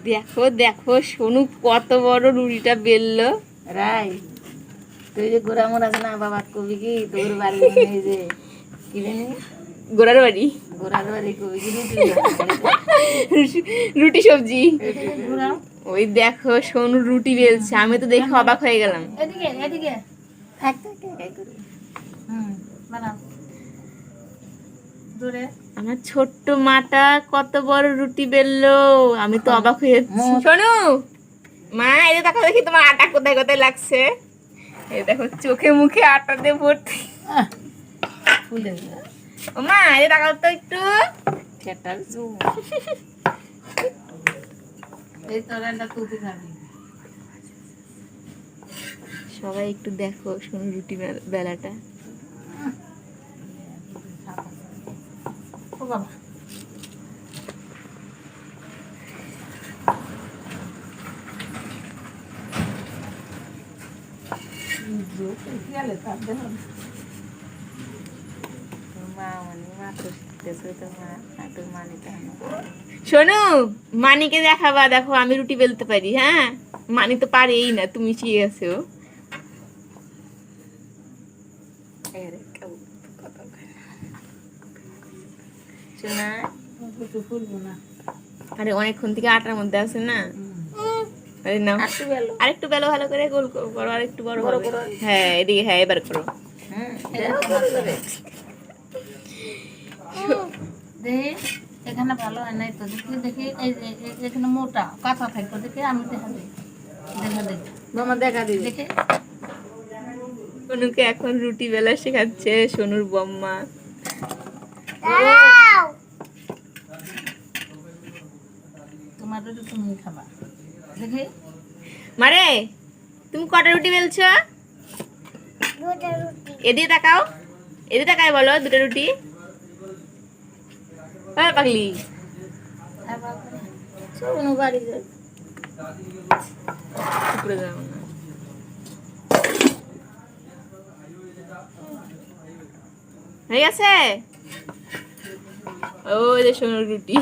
দেখো দেখো সোনু কত বড় রুটিটা বেললো। রাই তুই যে গোড়া মোড় আছে না বাবা কবি কি তোর বাড়ি এই যে কি জানি গোড়ার বাড়ি গোড়ার বাড়ি কবি কি রুটি সবজি। ঘুরাও ওই দেখো সোনু রুটি বেলছে, আমি তো দেখে অবাক হয়ে গেলাম। এদিকে এদিকে থাক থাক বানাও দূরে আমার ছোট্ট মাটা কত বড় রুটি বেললো, আমি তো অবাক হয়ে যাচ্ছি। সোনু মা এই যে দেখো দেখি তোমার আটা কোথায় কোথায় লাগছে। এই দেখো চোখে মুখে আটা দিয়ে ভর্তি। ফুলে ও মা এই যে তাকাও তো একটু। ঠেটাল এই তোরাটা তুই খাবি। সবাই একটু দেখো সোনু রুটি বেলাটা। ও বাবা শোনো মানিকে দেখাবা, দেখো আমি রুটি বেলতে পারি। হ্যাঁ মানি তো পারেই না, তুমি শিখে গেছো। আরে অনেকক্ষণ থেকে আটার মধ্যে আছে না। আরে নাও আরেকটু বেলো ভালো করে, গোল করো আরেকটু বড় হবে। হ্যাঁ এদিকে, হ্যাঁ এবার করো। এখানে ভালো হয় নাই তো দেখি দেখি এখানে মোটা কাঁচা থাকতো দেখে আমি দেখা দিই দেখা দিই দেখে সোনুকে এখন রুটি বেলা শেখাচ্ছে সোনুর বম্মা। তোমার রুটি তুমি খাবা দেখি। মারে তুমি কটা রুটি বেলছো? এদিকে তাকাও, এদিকে তাকায় বলো দুটো রুটি। পাগলি বাড়ি যায় উপরে যাও না। হয়ে গেছে। ও যে সোনুর রুটি।